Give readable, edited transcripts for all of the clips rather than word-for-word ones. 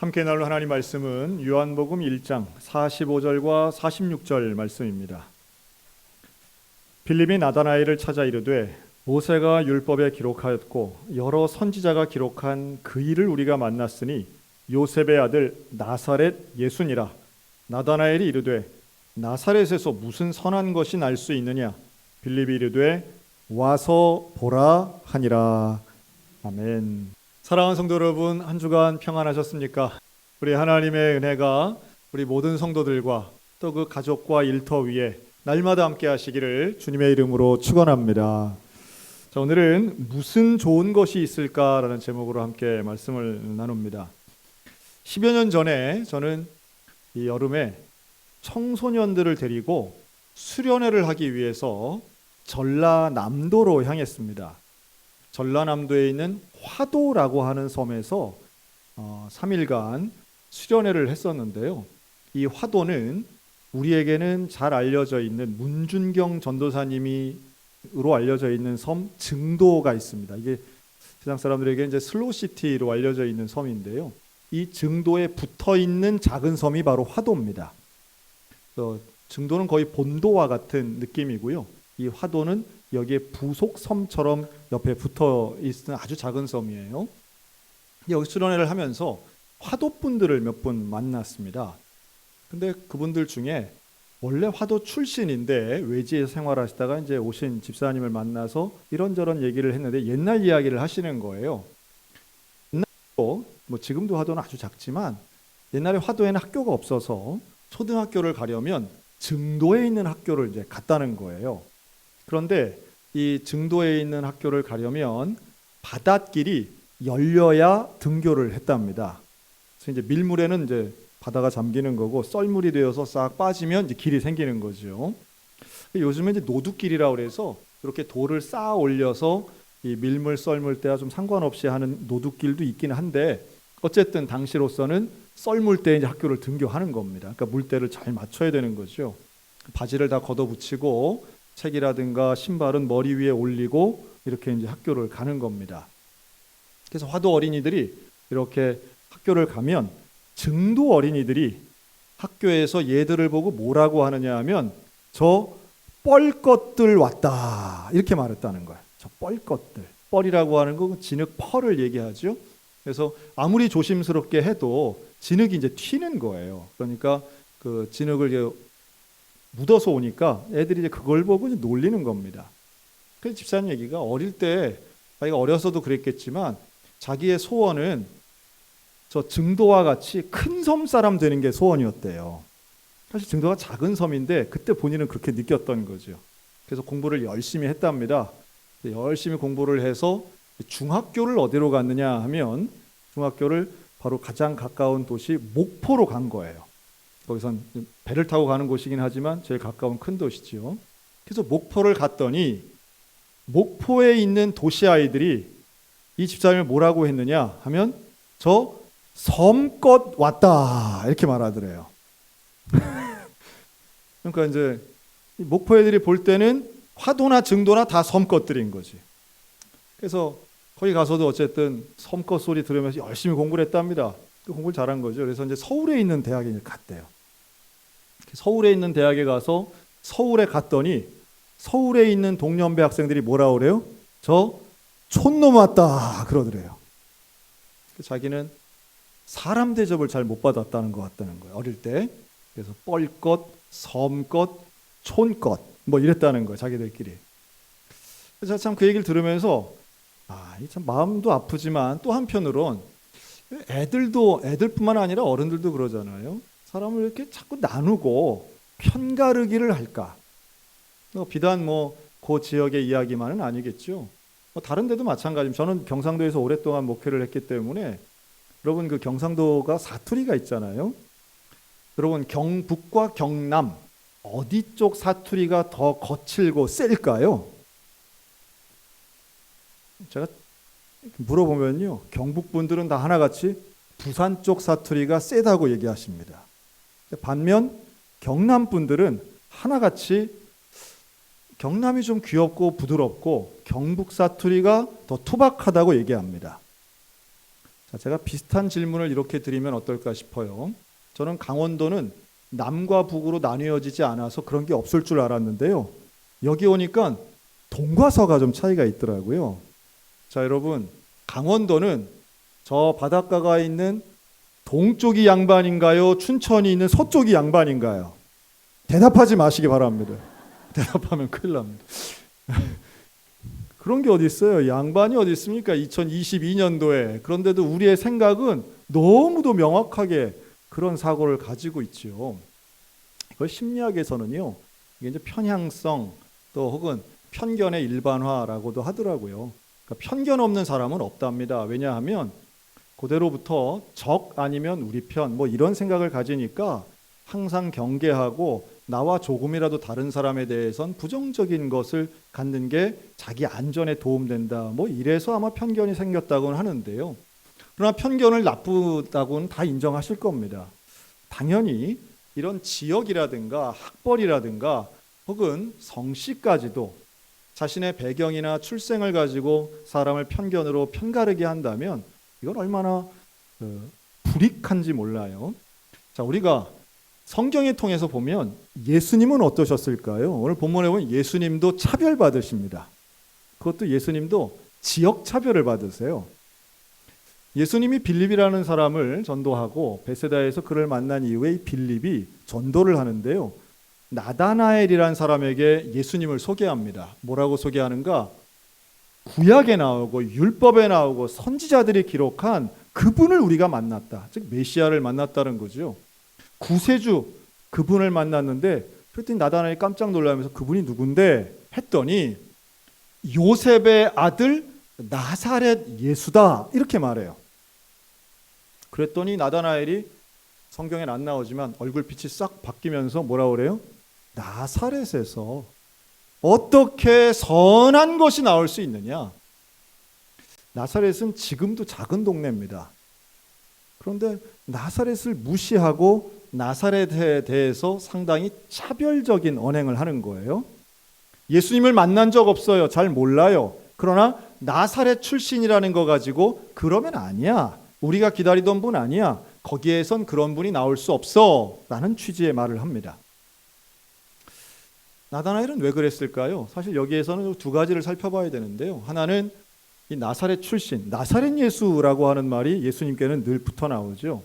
함께 나눌 하나님 말씀은 요한복음 1장 45절과 46절 말씀입니다. 빌립이 나다나엘을 찾아 이르되 모세가 율법에 기록하였고 여러 선지자가 기록한 그 일을 우리가 만났으니 요셉의 아들 나사렛 예수니라. 나다나엘이 이르되 나사렛에서 무슨 선한 것이 날 수 있느냐? 빌립이 이르되 와서 보라 하니라. 아멘. 사랑하는 성도 여러분, 한 주간 평안하셨습니까? 우리 하나님의 은혜가 우리 모든 성도들과 또 그 가족과 일터 위에 날마다 함께 하시기를 주님의 이름으로 축원합니다. 자, 오늘은 무슨 좋은 것이 있을까라는 제목으로 함께 말씀을 나눕니다. 10여 년 전에 저는 이 여름에 청소년들을 데리고 수련회를 하기 위해서 전라남도로 향했습니다. 전라남도에 있는 화도라고 하는 섬에서 3일간 수련회를 했었는데요. 이 화도는 우리에게는 잘 알려져 있는 문준경 전도사님으로 알려져 있는 섬 증도가 있습니다. 이게 세상 사람들에게 이제 슬로시티로 알려져 있는 섬인데요. 이 증도에 붙어 있는 작은 섬이 바로 화도입니다. 그래서 증도는 거의 본도와 같은 느낌이고요. 이 화도는 여기에 부속 섬처럼 옆에 붙어 있는 아주 작은 섬이에요. 여기 수련회를 하면서 화도 분들을 몇 분 만났습니다. 근데 그분들 중에 원래 화도 출신인데 외지에서 생활하시다가 이제 오신 집사님을 만나서 이런저런 얘기를 했는데 옛날 이야기를 하시는 거예요. 옛날에도 뭐 지금도 화도는 아주 작지만 옛날에 화도에는 학교가 없어서 초등학교를 가려면 증도에 있는 학교를 이제 갔다는 거예요. 그런데 이 증도에 있는 학교를 가려면 바닷길이 열려야 등교를 했답니다. 그래서 이제 밀물에는 이제 바다가 잠기는 거고 썰물이 되어서 싹 빠지면 이제 길이 생기는 거죠. 요즘에 이제 노두길이라고 그래서 이렇게 돌을 쌓아 올려서 이 밀물 썰물 때와 좀 상관없이 하는 노두길도 있긴 한데 어쨌든 당시로서는 썰물 때 이제 학교를 등교하는 겁니다. 그러니까 물때를 잘 맞춰야 되는 거죠. 바지를 다 걷어붙이고 책이라든가 신발은 머리 위에 올리고 이렇게 이제 학교를 가는 겁니다. 그래서 화도 어린이들이 이렇게 학교를 가면 증도 어린이들이 학교에서 얘들을 보고 뭐라고 하느냐 하면 저 뻘것들 왔다 이렇게 말했다는 거예요. 저 뻘것들. 뻘이라고 하는 거 진흙 펄을 얘기하죠. 그래서 아무리 조심스럽게 해도 진흙이 이제 튀는 거예요. 그러니까 그 진흙을 이제 묻어서 오니까 애들이 이제 그걸 보고 이제 놀리는 겁니다. 그래서 집사님 얘기가 어릴 때 자기가 어려서도 그랬겠지만 자기의 소원은 저 증도와 같이 큰 섬 사람 되는 게 소원이었대요. 사실 증도가 작은 섬인데 그때 본인은 그렇게 느꼈던 거죠. 그래서 공부를 열심히 했답니다. 열심히 공부를 해서 중학교를 어디로 갔느냐 하면 중학교를 바로 가장 가까운 도시 목포로 간 거예요. 거기선 배를 타고 가는 곳이긴 하지만 제일 가까운 큰 도시지요. 그래서 목포를 갔더니 목포에 있는 도시 아이들이 이 집사님을 뭐라고 했느냐 하면 저 섬껏 왔다 이렇게 말하더래요. 그러니까 이제 목포 애들이 볼 때는 화도나 증도나 다 섬껏들인 거지. 그래서 거기 가서도 어쨌든 섬껏 소리 들으면서 열심히 공부를 했답니다. 공부를 잘한 거죠. 그래서 이제 서울에 있는 대학에 갔대요. 서울에 있는 대학에 가서 서울에 갔더니 서울에 있는 동년배 학생들이 뭐라 그래요? 저 촌놈 왔다 그러더래요. 자기는 사람 대접을 잘 못 받았다는 것 같다는 거예요. 어릴 때. 그래서 뻘것, 섬것, 촌것 뭐 이랬다는 거예요. 자기들끼리. 그래서 참 그 얘기를 들으면서 참 마음도 아프지만 또 한편으론 애들뿐만 아니라 어른들도 그러잖아요. 사람을 이렇게 자꾸 나누고 편가르기를 할까? 비단 그 지역의 이야기만은 아니겠죠. 다른 데도 마찬가지입니다. 저는 경상도에서 오랫동안 목회를 했기 때문에 여러분 그 경상도가 사투리가 있잖아요. 여러분 경북과 경남 어디 쪽 사투리가 더 거칠고 셀까요? 제가 물어보면요. 경북 분들은 다 하나같이 부산 쪽 사투리가 세다고 얘기하십니다. 반면 경남 분들은 하나같이 경남이 좀 귀엽고 부드럽고 경북 사투리가 더 투박하다고 얘기합니다. 자, 제가 비슷한 질문을 이렇게 드리면 어떨까 싶어요. 저는 강원도는 남과 북으로 나뉘어지지 않아서 그런 게 없을 줄 알았는데요. 여기 오니까 동과 서가 좀 차이가 있더라고요. 자, 여러분, 강원도는 저 바닷가가 있는 동쪽이 양반인가요? 춘천이 있는 서쪽이 양반인가요? 대답하지 마시기 바랍니다. 대답하면 큰일 납니다. 그런 게 어디 있어요? 양반이 어디 있습니까? 2022년도에. 그런데도 우리의 생각은 너무도 명확하게 그런 사고를 가지고 있죠. 이걸 심리학에서는요, 이게 이제 편향성 또 혹은 편견의 일반화라고도 하더라고요. 그러니까 편견 없는 사람은 없답니다. 왜냐하면 그대로부터 적 아니면 우리 편 뭐 이런 생각을 가지니까 항상 경계하고 나와 조금이라도 다른 사람에 대해선 부정적인 것을 갖는 게 자기 안전에 도움된다. 뭐 이래서 아마 편견이 생겼다고는 하는데요. 그러나 편견을 나쁘다고는 다 인정하실 겁니다. 당연히 이런 지역이라든가 학벌이라든가 혹은 성씨까지도 자신의 배경이나 출생을 가지고 사람을 편견으로 편가르게 한다면 이건 얼마나 불이익한지 몰라요. 자, 우리가 성경에 통해서 보면 예수님은 어떠셨을까요? 오늘 본문에 보면 예수님도 차별받으십니다. 그것도 예수님도 지역 차별을 받으세요. 예수님이 빌립이라는 사람을 전도하고 베세다에서 그를 만난 이후에 이 빌립이 전도를 하는데요. 나다나엘이라는 사람에게 예수님을 소개합니다. 뭐라고 소개하는가? 구약에 나오고 율법에 나오고 선지자들이 기록한 그분을 우리가 만났다. 즉 메시아를 만났다는 거죠. 구세주 그분을 만났는데 그랬더니 나다나엘이 깜짝 놀라면서 그분이 누군데 했더니 요셉의 아들 나사렛 예수다 이렇게 말해요. 그랬더니 나다나엘이 성경엔 안 나오지만 얼굴빛이 싹 바뀌면서 뭐라고 그래요? 나사렛에서 어떻게 선한 것이 나올 수 있느냐? 나사렛은 지금도 작은 동네입니다. 그런데 나사렛을 무시하고 나사렛에 대해서 상당히 차별적인 언행을 하는 거예요. 예수님을 만난 적 없어요. 잘 몰라요. 그러나 나사렛 출신이라는 거 가지고 그러면 아니야. 우리가 기다리던 분 아니야. 거기에선 그런 분이 나올 수 없어. 라는 취지의 말을 합니다. 나다나엘은 왜 그랬을까요? 사실 여기에서는 두 가지를 살펴봐야 되는데요. 하나는 이 나사렛 출신, 나사렛 예수라고 하는 말이 예수님께는 늘 붙어 나오죠.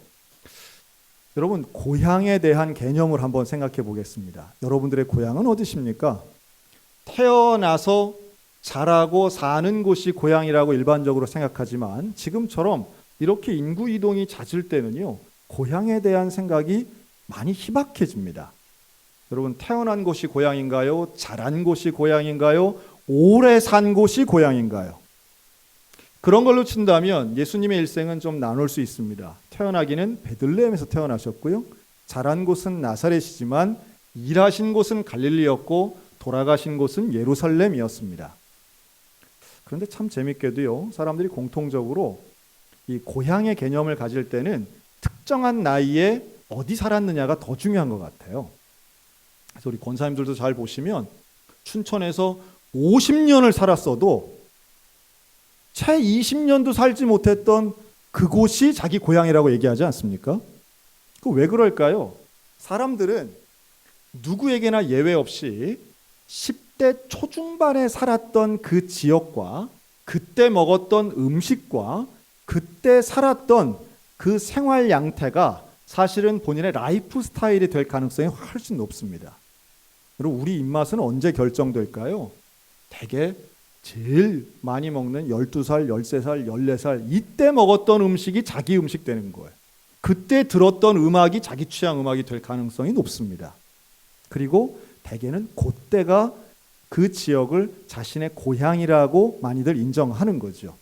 여러분, 고향에 대한 개념을 한번 생각해 보겠습니다. 여러분들의 고향은 어디십니까? 태어나서 자라고 사는 곳이 고향이라고 일반적으로 생각하지만 지금처럼 이렇게 인구 이동이 잦을 때는요, 고향에 대한 생각이 많이 희박해집니다. 여러분, 태어난 곳이 고향인가요? 자란 곳이 고향인가요? 오래 산 곳이 고향인가요? 그런 걸로 친다면 예수님의 일생은 좀 나눌 수 있습니다. 태어나기는 베들레헴에서 태어나셨고요. 자란 곳은 나사렛이지만 일하신 곳은 갈릴리였고 돌아가신 곳은 예루살렘이었습니다. 그런데 참 재밌게도요, 사람들이 공통적으로 이 고향의 개념을 가질 때는 특정한 나이에 어디 살았느냐가 더 중요한 것 같아요. 그래서 우리 권사님들도 잘 보시면 춘천에서 50년을 살았어도 채 20년도 살지 못했던 그곳이 자기 고향이라고 얘기하지 않습니까? 그 왜 그럴까요? 사람들은 누구에게나 예외 없이 10대 초중반에 살았던 그 지역과 그때 먹었던 음식과 그때 살았던 그 생활 양태가 사실은 본인의 라이프 스타일이 될 가능성이 훨씬 높습니다. 그리고 우리 입맛은 언제 결정될까요? 대개 제일 많이 먹는 12살, 13살, 14살 이때 먹었던 음식이 자기 음식 되는 거예요. 그때 들었던 음악이 자기 취향 음악이 될 가능성이 높습니다. 그리고 대개는 그때가 그 지역을 자신의 고향이라고 많이들 인정하는 거죠.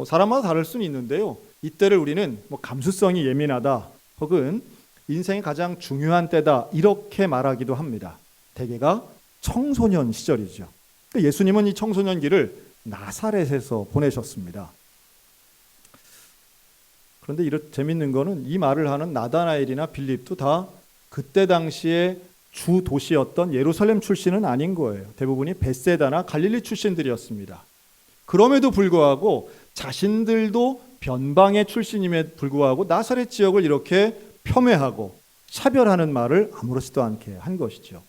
사람마다 다를 수는 있는데요. 이때를 우리는 감수성이 예민하다 혹은 인생의 가장 중요한 때다 이렇게 말하기도 합니다. 대개가 청소년 시절이죠. 예수님은 이 청소년기를 나사렛에서 보내셨습니다. 그런데 재밌는 거는 이 말을 하는 나다나엘이나 빌립도 다 그때 당시에 주 도시였던 예루살렘 출신은 아닌 거예요. 대부분이 벳세다나 갈릴리 출신들이었습니다. 그럼에도 불구하고 자신들도 변방의 출신임에 불구하고 나사렛 지역을 이렇게 폄훼하고 차별하는 말을 아무렇지도 않게 한 것이죠.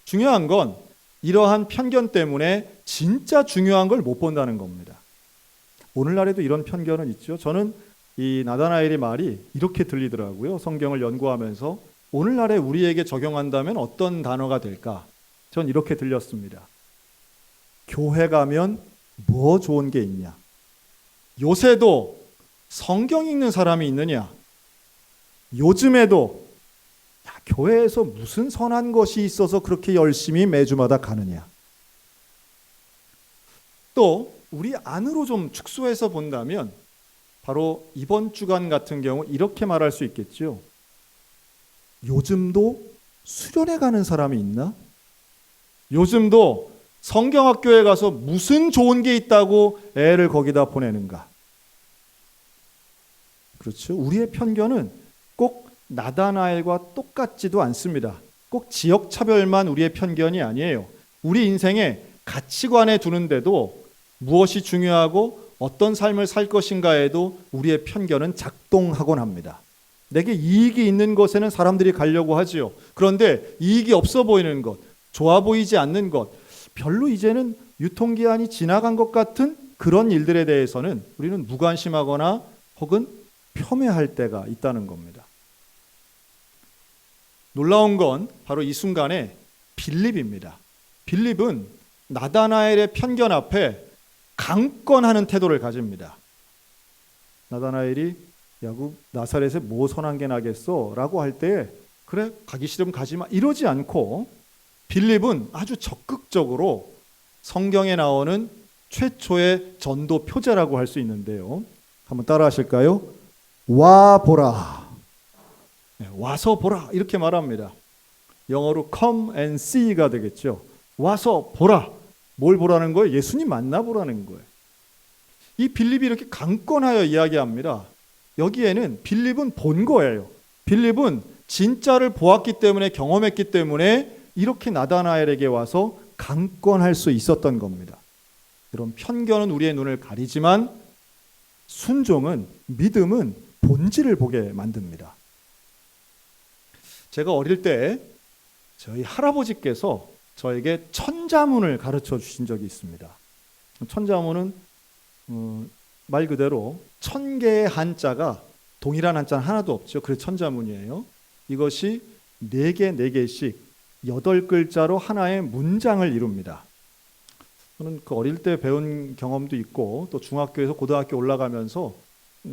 중요한 건 이러한 편견 때문에 진짜 중요한 걸 못 본다는 겁니다. 오늘날에도 이런 편견은 있죠. 저는 이 나다나엘의 말이 이렇게 들리더라고요. 성경을 연구하면서 오늘날에 우리에게 적용한다면 어떤 단어가 될까? 전 이렇게 들렸습니다. 교회 가면 뭐 좋은 게 있냐? 요새도 성경 읽는 사람이 있느냐? 요즘에도 교회에서 무슨 선한 것이 있어서 그렇게 열심히 매주마다 가느냐? 또 우리 안으로 좀 축소해서 본다면 바로 이번 주간 같은 경우 이렇게 말할 수 있겠죠. 요즘도 수련회 가는 사람이 있나? 요즘도 성경학교에 가서 무슨 좋은 게 있다고 애를 거기다 보내는가? 그렇죠. 우리의 편견은 꼭 나다나엘과 똑같지도 않습니다. 꼭 지역 차별만 우리의 편견이 아니에요. 우리 인생의 가치관에 두는데도 무엇이 중요하고 어떤 삶을 살 것인가에도 우리의 편견은 작동하곤 합니다. 내게 이익이 있는 것에는 사람들이 가려고 하지요. 그런데 이익이 없어 보이는 것, 좋아 보이지 않는 것, 별로 이제는 유통기한이 지나간 것 같은 그런 일들에 대해서는 우리는 무관심하거나 혹은 폄훼할 때가 있다는 겁니다. 놀라운 건 바로 이 순간에 빌립입니다. 빌립은 나다나엘의 편견 앞에 강권하는 태도를 가집니다. 나다나엘이 야구 나사렛에 뭐 선한 게 나겠어? 라고 할 때 그래 가기 싫으면 가지 마 이러지 않고 빌립은 아주 적극적으로 성경에 나오는 최초의 전도 표제라고 할 수 있는데요. 한번 따라 하실까요? 와 보라. 와서 보라 이렇게 말합니다. 영어로 come and see가 되겠죠. 와서 보라. 뭘 보라는 거예요? 예수님 만나보라는 거예요. 이 빌립이 이렇게 강권하여 이야기합니다. 여기에는 빌립은 본 거예요. 빌립은 진짜를 보았기 때문에 경험했기 때문에 이렇게 나다나엘에게 와서 강권할 수 있었던 겁니다. 이런 편견은 우리의 눈을 가리지만 순종은 믿음은 본질을 보게 만듭니다. 제가 어릴 때 저희 할아버지께서 저에게 천자문을 가르쳐 주신 적이 있습니다. 천자문은 말 그대로 1000개의 한자가 동일한 한자는 하나도 없죠. 그래서 천자문이에요. 이것이 4개, 4개씩 8글자로 하나의 문장을 이룹니다. 저는 그 어릴 때 배운 경험도 있고 또 중학교에서 고등학교 올라가면서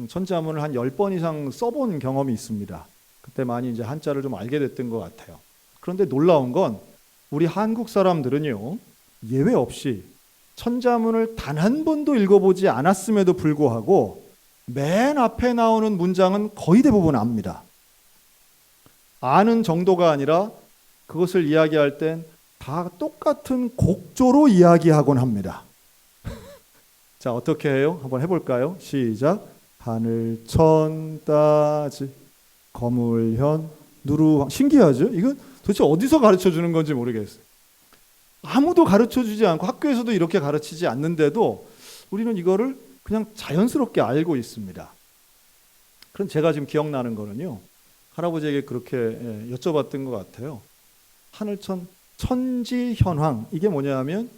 천자문을 한 10번 이상 써본 경험이 있습니다. 그때 많이 이제 한자를 좀 알게 됐던 것 같아요. 그런데 놀라운 건 우리 한국 사람들은요, 예외 없이 천자문을 단 한 번도 읽어보지 않았음에도 불구하고 맨 앞에 나오는 문장은 거의 대부분 압니다. 아는 정도가 아니라 그것을 이야기할 땐 다 똑같은 곡조로 이야기하곤 합니다. 자, 어떻게 해요? 한번 해볼까요? 시작. 하늘 천 따지 거물현 누루. 신기하죠? 이건 도대체 어디서 가르쳐 주는 건지 모르겠어요. 아무도 가르쳐 주지 않고 학교에서도 이렇게 가르치지 않는데도 우리는 이거를 그냥 자연스럽게 알고 있습니다. 그럼 제가 지금 기억나는 거는요, 할아버지에게 그렇게 여쭤봤던 것 같아요. 하늘천 천지현황, 이게 뭐냐면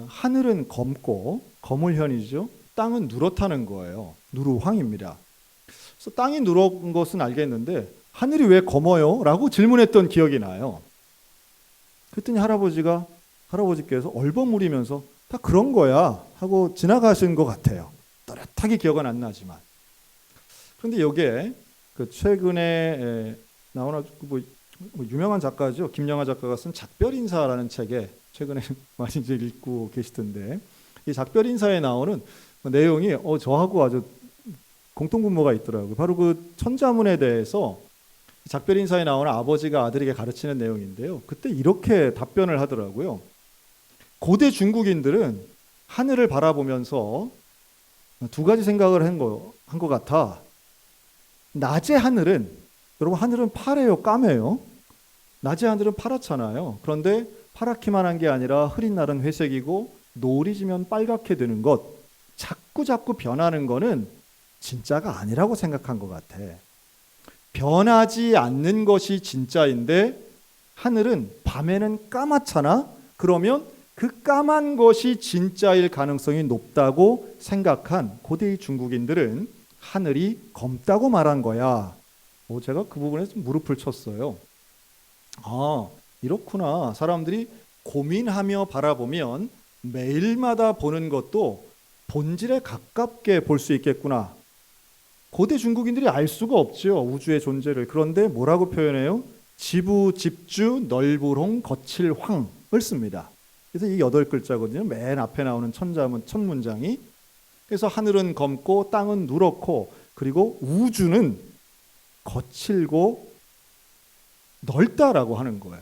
하늘은 검고 거물현이죠. 땅은 누렇다는 거예요. 누루황입니다. 그래서 땅이 누런 것은 알겠는데 하늘이 왜 검어요? 라고 질문했던 기억이 나요. 그랬더니 할아버지께서 얼버무리면서 다 그런 거야 하고 지나가신 것 같아요. 또렷하게 기억은 안 나지만. 그런데 여기에 그 최근에 나오는 뭐 유명한 작가죠. 김영하 작가가 쓴 작별인사라는 책에 최근에 많이 이제 읽고 계시던데, 이 작별인사에 나오는 내용이 저하고 아주 공통분모가 있더라고요. 바로 그 천자문에 대해서 작별인사에 나오는 아버지가 아들에게 가르치는 내용인데요. 그때 이렇게 답변을 하더라고요. 고대 중국인들은 하늘을 바라보면서 두 가지 생각을 한 것 같아. 낮의 하늘은, 여러분 하늘은 파래요, 까매요? 낮의 하늘은 파랗잖아요. 그런데 파랗기만 한 게 아니라 흐린 날은 회색이고 노을이 지면 빨갛게 되는 것. 자꾸 변하는 거는 진짜가 아니라고 생각한 것 같아. 변하지 않는 것이 진짜인데 하늘은 밤에는 까맣잖아. 그러면 그 까만 것이 진짜일 가능성이 높다고 생각한 고대의 중국인들은 하늘이 검다고 말한 거야. 제가 그 부분에서 무릎을 쳤어요. 아, 이렇구나. 사람들이 고민하며 바라보면 매일마다 보는 것도 본질에 가깝게 볼 수 있겠구나. 고대 중국인들이 알 수가 없죠, 우주의 존재를. 그런데 뭐라고 표현해요? 지부, 집주, 넓으롱, 거칠, 황을 씁니다. 그래서 이 8글자거든요. 맨 앞에 나오는 첫 문장이. 그래서 하늘은 검고 땅은 누렇고 그리고 우주는 거칠고 넓다라고 하는 거예요.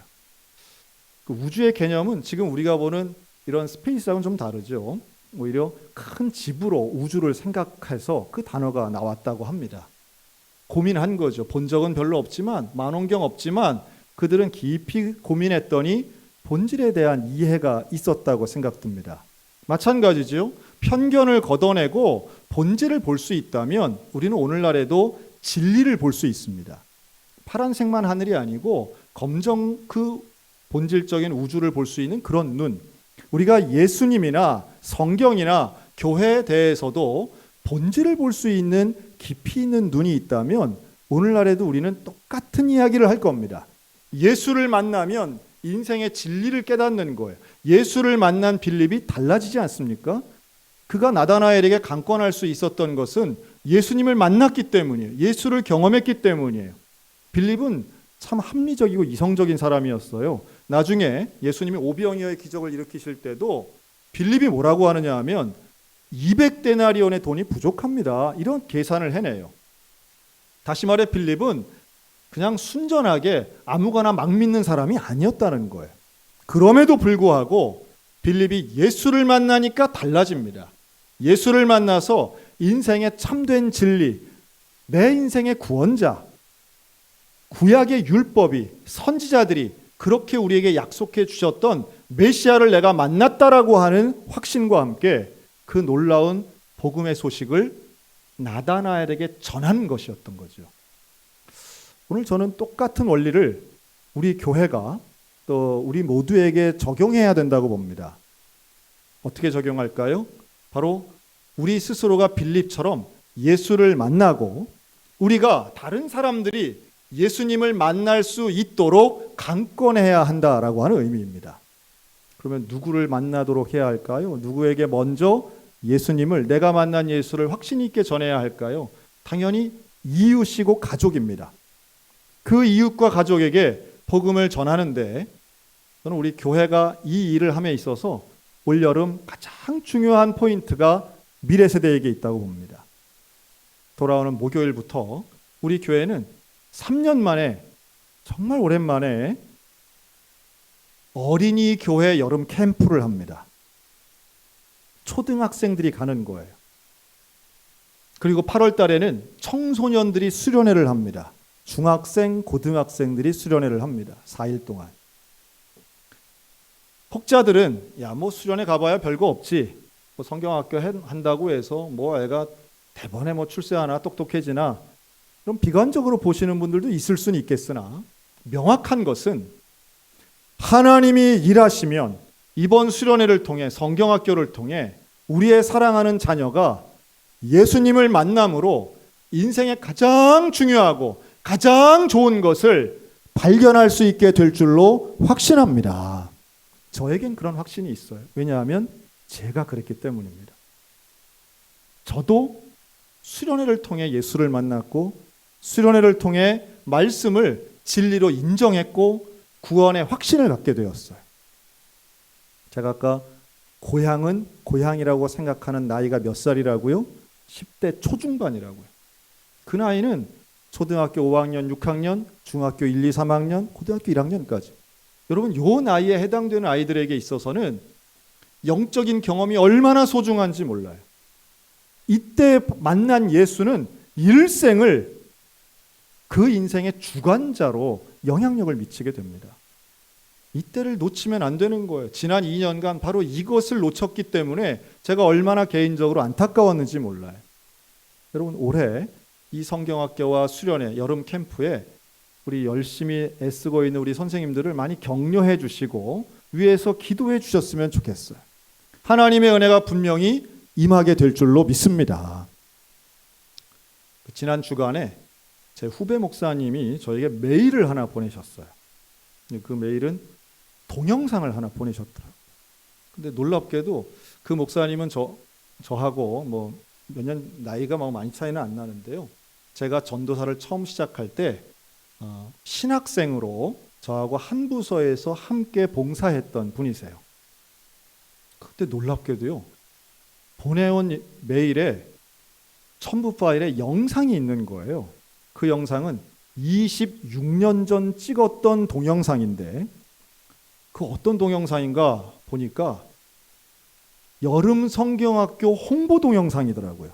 그 우주의 개념은 지금 우리가 보는 이런 스페이스하고는 좀 다르죠. 오히려 큰 집으로 우주를 생각해서 그 단어가 나왔다고 합니다. 고민한 거죠. 본 적은 별로 없지만, 만원경 없지만 그들은 깊이 고민했더니 본질에 대한 이해가 있었다고 생각됩니다. 마찬가지죠. 편견을 걷어내고 본질을 볼 수 있다면 우리는 오늘날에도 진리를 볼 수 있습니다. 파란색만 하늘이 아니고 검정 그 본질적인 우주를 볼 수 있는 그런 눈. 우리가 예수님이나 성경이나 교회에 대해서도 본질을 볼 수 있는 깊이 있는 눈이 있다면 오늘날에도 우리는 똑같은 이야기를 할 겁니다. 예수를 만나면 인생의 진리를 깨닫는 거예요. 예수를 만난 빌립이 달라지지 않습니까? 그가 나다나엘에게 강권할 수 있었던 것은 예수님을 만났기 때문이에요. 예수를 경험했기 때문이에요. 빌립은 참 합리적이고 이성적인 사람이었어요. 나중에 예수님이 오병이어의 기적을 일으키실 때도 빌립이 뭐라고 하느냐 하면 200데나리온의 돈이 부족합니다. 이런 계산을 해내요. 다시 말해 빌립은 그냥 순전하게 아무거나 막 믿는 사람이 아니었다는 거예요. 그럼에도 불구하고 빌립이 예수를 만나니까 달라집니다. 예수를 만나서 인생의 참된 진리, 내 인생의 구원자, 구약의 율법이 선지자들이 그렇게 우리에게 약속해 주셨던 메시아를 내가 만났다라고 하는 확신과 함께 그 놀라운 복음의 소식을 나다나엘에게 전하는 것이었던 거죠. 오늘 저는 똑같은 원리를 우리 교회가 또 우리 모두에게 적용해야 된다고 봅니다. 어떻게 적용할까요? 바로 우리 스스로가 빌립처럼 예수를 만나고 우리가 다른 사람들이 예수님을 만날 수 있도록 강권해야 한다라고 하는 의미입니다. 그러면 누구를 만나도록 해야 할까요? 누구에게 먼저 예수님을, 내가 만난 예수를 확신 있게 전해야 할까요? 당연히 이웃이고 가족입니다. 그 이웃과 가족에게 복음을 전하는데 저는 우리 교회가 이 일을 함에 있어서 올여름 가장 중요한 포인트가 미래 세대에게 있다고 봅니다. 돌아오는 목요일부터 우리 교회는 3년 만에, 정말 오랜만에 어린이 교회 여름 캠프를 합니다. 초등학생들이 가는 거예요. 그리고 8월 달에는 청소년들이 수련회를 합니다. 중학생, 고등학생들이 수련회를 합니다. 4일 동안. 혹자들은 수련회 가봐야 별거 없지. 성경학교 한다고 해서 애가 대번에 출세하나 똑똑해지나. 그럼 비관적으로 보시는 분들도 있을 수는 있겠으나 명확한 것은 하나님이 일하시면 이번 수련회를 통해 성경학교를 통해 우리의 사랑하는 자녀가 예수님을 만남으로 인생의 가장 중요하고 가장 좋은 것을 발견할 수 있게 될 줄로 확신합니다. 저에겐 그런 확신이 있어요. 왜냐하면 제가 그랬기 때문입니다. 저도 수련회를 통해 예수를 만났고 수련회를 통해 말씀을 진리로 인정했고 구원의 확신을 갖게 되었어요. 제가 아까 고향은 고향이라고 생각하는 나이가 몇 살이라고요? 10대 초중반이라고요. 그 나이는 초등학교 5학년, 6학년, 중학교 1, 2, 3학년, 고등학교 1학년까지. 여러분, 요 나이에 해당되는 아이들에게 있어서는 영적인 경험이 얼마나 소중한지 몰라요. 이때 만난 예수는 일생을 그 인생의 주관자로 영향력을 미치게 됩니다. 이때를 놓치면 안 되는 거예요. 지난 2년간 바로 이것을 놓쳤기 때문에 제가 얼마나 개인적으로 안타까웠는지 몰라요. 여러분, 올해 이 성경학교와 수련회 여름 캠프에 우리 열심히 애쓰고 있는 우리 선생님들을 많이 격려해 주시고 위에서 기도해 주셨으면 좋겠어요. 하나님의 은혜가 분명히 임하게 될 줄로 믿습니다. 지난 주간에 제 후배 목사님이 저에게 메일을 하나 보내셨어요. 그 메일은 동영상을 하나 보내셨더라고요. 근데 놀랍게도 그 목사님은 저하고 뭐 몇 년 나이가 많이 차이는 안 나는데요. 제가 전도사를 처음 시작할 때 신학생으로 저하고 한 부서에서 함께 봉사했던 분이세요. 그때 놀랍게도요, 보내온 메일에 첨부 파일에 영상이 있는 거예요. 그 영상은 26년 전 찍었던 동영상인데, 그 어떤 동영상인가 보니까 여름 성경학교 홍보 동영상이더라고요.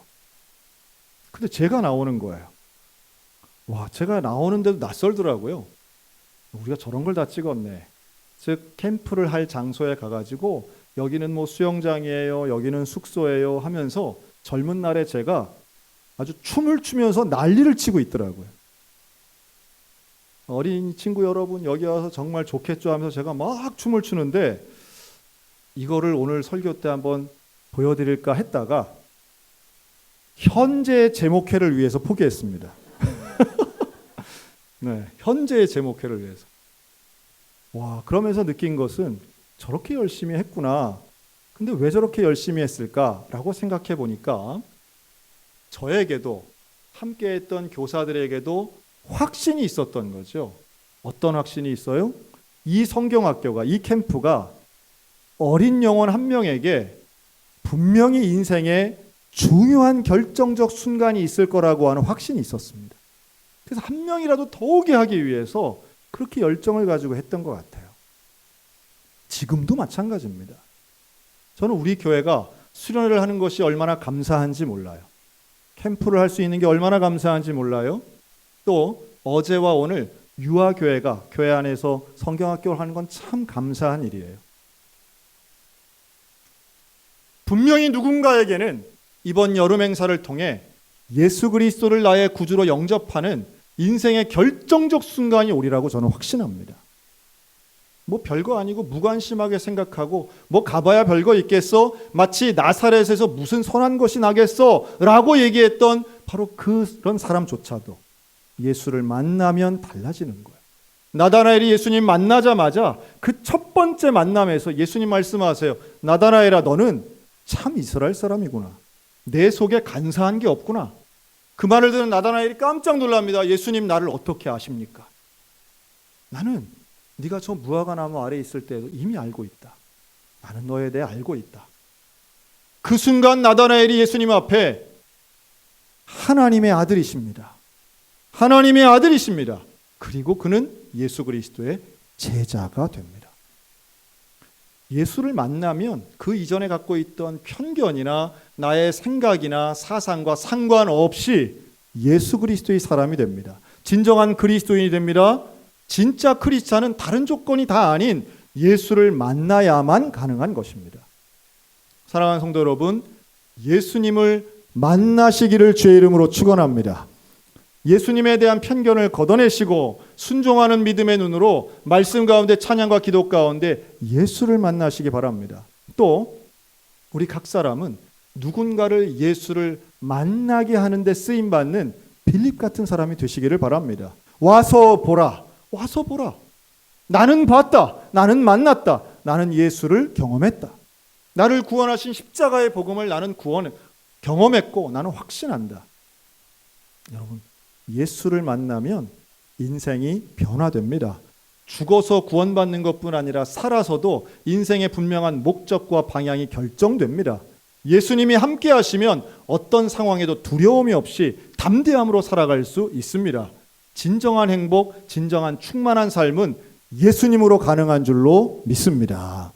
근데 제가 나오는 거예요. 와, 제가 나오는데도 낯설더라고요. 우리가 저런 걸 다 찍었네. 즉 캠프를 할 장소에 가가지고 여기는 뭐 수영장이에요, 여기는 숙소예요 하면서 젊은 날에 제가 아주 춤을 추면서 난리를 치고 있더라고요. 어린 친구 여러분, 여기 와서 정말 좋겠죠 하면서 제가 막 춤을 추는데, 이거를 오늘 설교 때 한번 보여드릴까 했다가 현재 제목회를 위해서 포기했습니다. 네, 현재의 제목회를 위해서. 와, 그러면서 느낀 것은 저렇게 열심히 했구나. 근데 왜 저렇게 열심히 했을까라고 생각해 보니까 저에게도 함께 했던 교사들에게도 확신이 있었던 거죠. 어떤 확신이 있어요? 이 성경학교가, 이 캠프가 어린 영혼 한 명에게 분명히 인생에 중요한 결정적 순간이 있을 거라고 하는 확신이 있었습니다. 그래서 한 명이라도 더 오게 하기 위해서 그렇게 열정을 가지고 했던 것 같아요. 지금도 마찬가지입니다. 저는 우리 교회가 수련회를 하는 것이 얼마나 감사한지 몰라요. 캠프를 할 수 있는 게 얼마나 감사한지 몰라요. 또 어제와 오늘 유아교회가 교회 안에서 성경학교를 하는 건 참 감사한 일이에요. 분명히 누군가에게는 이번 여름 행사를 통해 예수 그리스도를 나의 구주로 영접하는 인생의 결정적 순간이 오리라고 저는 확신합니다. 뭐 별거 아니고 무관심하게 생각하고 뭐 가봐야 별거 있겠어? 마치 나사렛에서 무슨 선한 것이 나겠어? 라고 얘기했던 바로 그런 사람조차도 예수를 만나면 달라지는 거예요. 나다나엘이 예수님 만나자마자 그 첫 번째 만남에서 예수님 말씀하세요. 나다나엘아, 너는 참 이스라엘 사람이구나. 내 속에 간사한 게 없구나. 그 말을 들은 나다나엘이 깜짝 놀랍니다. 예수님, 나를 어떻게 아십니까? 나는 네가 저 무화과 나무 아래에 있을 때도 이미 알고 있다. 나는 너에 대해 알고 있다. 그 순간 나다나엘이 예수님 앞에 하나님의 아들이십니다. 하나님의 아들이십니다. 그리고 그는 예수 그리스도의 제자가 됩니다. 예수를 만나면 그 이전에 갖고 있던 편견이나 나의 생각이나 사상과 상관없이 예수 그리스도의 사람이 됩니다. 진정한 그리스도인이 됩니다. 진짜 크리스찬은 다른 조건이 다 아닌 예수를 만나야만 가능한 것입니다. 사랑하는 성도 여러분, 예수님을 만나시기를 주의 이름으로 축원합니다. 예수님에 대한 편견을 걷어내시고 순종하는 믿음의 눈으로 말씀 가운데 찬양과 기도 가운데 예수를 만나시기 바랍니다. 또 우리 각 사람은 누군가를 예수를 만나게 하는데 쓰임받는 빌립 같은 사람이 되시기를 바랍니다. 와서 보라. 와서 보라. 나는 봤다. 나는 만났다. 나는 예수를 경험했다. 나를 구원하신 십자가의 복음을 나는 경험했고 나는 확신한다. 여러분, 예수를 만나면 인생이 변화됩니다. 죽어서 구원받는 것뿐 아니라 살아서도 인생의 분명한 목적과 방향이 결정됩니다. 예수님이 함께 하시면 어떤 상황에도 두려움이 없이 담대함으로 살아갈 수 있습니다. 진정한 행복, 진정한 충만한 삶은 예수님으로 가능한 줄로 믿습니다.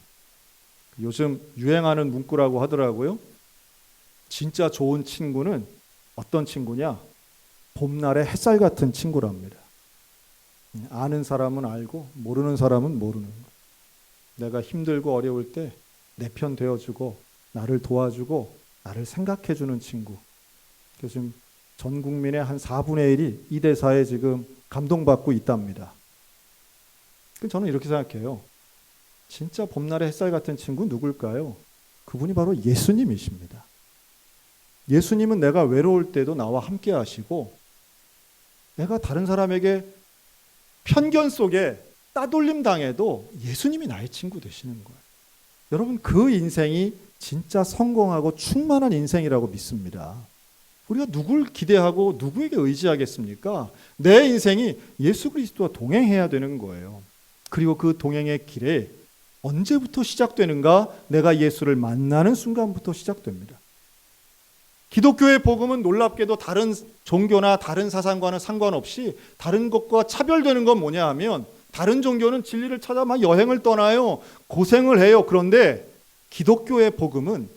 요즘 유행하는 문구라고 하더라고요. 진짜 좋은 친구는 어떤 친구냐? 봄날의 햇살 같은 친구랍니다. 아는 사람은 알고 모르는 사람은 모르는 거. 내가 힘들고 어려울 때 내 편 되어주고 나를 도와주고 나를 생각해주는 친구. 그래서 지금 전 국민의 한 4분의 1이 이 대사에 지금 감동받고 있답니다. 저는 이렇게 생각해요. 진짜 봄날의 햇살 같은 친구 누굴까요? 그분이 바로 예수님이십니다. 예수님은 내가 외로울 때도 나와 함께 하시고, 내가 다른 사람에게 편견 속에 따돌림 당해도 예수님이 나의 친구 되시는 거예요. 여러분, 그 인생이 진짜 성공하고 충만한 인생이라고 믿습니다. 우리가 누굴 기대하고 누구에게 의지하겠습니까? 내 인생이 예수 그리스도와 동행해야 되는 거예요. 그리고 그 동행의 길에 언제부터 시작되는가? 내가 예수를 만나는 순간부터 시작됩니다. 기독교의 복음은 놀랍게도 다른 종교나 다른 사상과는 상관없이 다른 것과 차별되는 건 뭐냐 하면, 다른 종교는 진리를 찾아 막 여행을 떠나요. 고생을 해요. 그런데 기독교의 복음은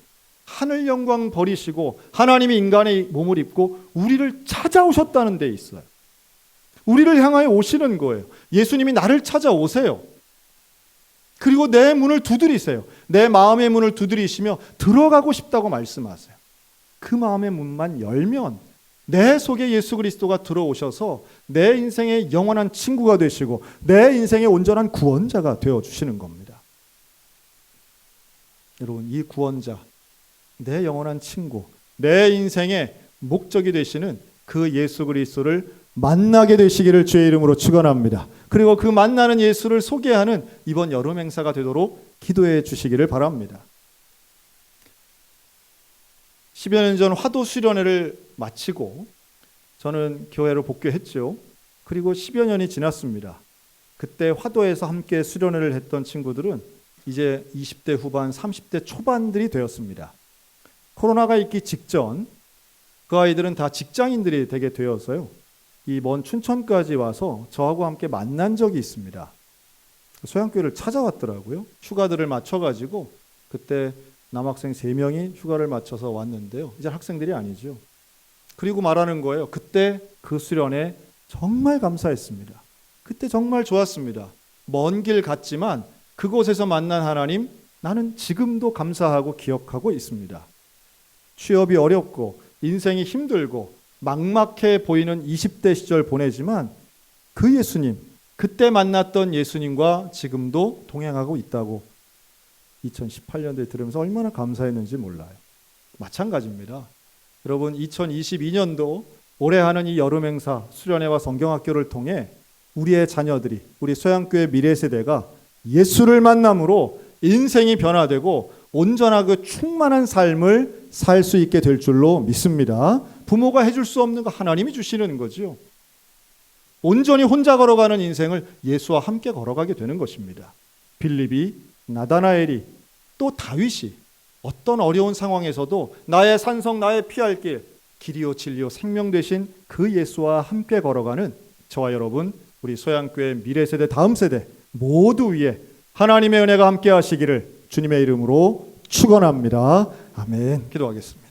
하늘 영광 버리시고 하나님이 인간의 몸을 입고 우리를 찾아오셨다는 데 있어요. 우리를 향하여 오시는 거예요. 예수님이 나를 찾아오세요. 그리고 내 문을 두드리세요. 내 마음의 문을 두드리시며 들어가고 싶다고 말씀하세요. 그 마음의 문만 열면 내 속에 예수 그리스도가 들어오셔서 내 인생의 영원한 친구가 되시고 내 인생의 온전한 구원자가 되어주시는 겁니다. 여러분, 이 구원자, 내 영원한 친구, 내 인생의 목적이 되시는 그 예수 그리스도를 만나게 되시기를 주의 이름으로 축원합니다. 그리고 그 만나는 예수를 소개하는 이번 여름 행사가 되도록 기도해 주시기를 바랍니다. 10여 년 전 화도 수련회를 마치고 저는 교회로 복귀했죠. 그리고 10여 년이 지났습니다. 그때 화도에서 함께 수련회를 했던 친구들은 이제 20대 후반, 30대 초반들이 되었습니다. 코로나가 있기 직전 그 아이들은 다 직장인들이 되게 되어서요, 이 먼 춘천까지 와서 저하고 함께 만난 적이 있습니다. 소양교회를 찾아왔더라고요. 휴가들을 맞춰가지고 그때 남학생 3명이 휴가를 맞춰서 왔는데요. 이제 학생들이 아니죠. 그리고 말하는 거예요. 그때 그 수련회 정말 감사했습니다. 그때 정말 좋았습니다. 먼 길 갔지만 그곳에서 만난 하나님, 나는 지금도 감사하고 기억하고 있습니다. 취업이 어렵고 인생이 힘들고 막막해 보이는 20대 시절 보내지만 그 예수님, 그때 만났던 예수님과 지금도 동행하고 있다고 2018년도에 들으면서 얼마나 감사했는지 몰라요. 마찬가지입니다. 여러분, 2022년도 올해 하는 이 여름 행사 수련회와 성경학교를 통해 우리의 자녀들이, 우리 소양교회 미래 세대가 예수를 만남으로 인생이 변화되고 온전하고 충만한 삶을 살 수 있게 될 줄로 믿습니다. 부모가 해줄 수 없는 거 하나님이 주시는 거죠. 온전히 혼자 걸어가는 인생을 예수와 함께 걸어가게 되는 것입니다. 빌립이, 나다나엘이, 또 다윗이 어떤 어려운 상황에서도 나의 산성, 나의 피할 길, 길이요 진리요 생명 되신 그 예수와 함께 걸어가는 저와 여러분, 우리 소양교회 미래세대, 다음 세대 모두 위에 하나님의 은혜가 함께 하시기를 주님의 이름으로 축원합니다. 아멘. 기도하겠습니다.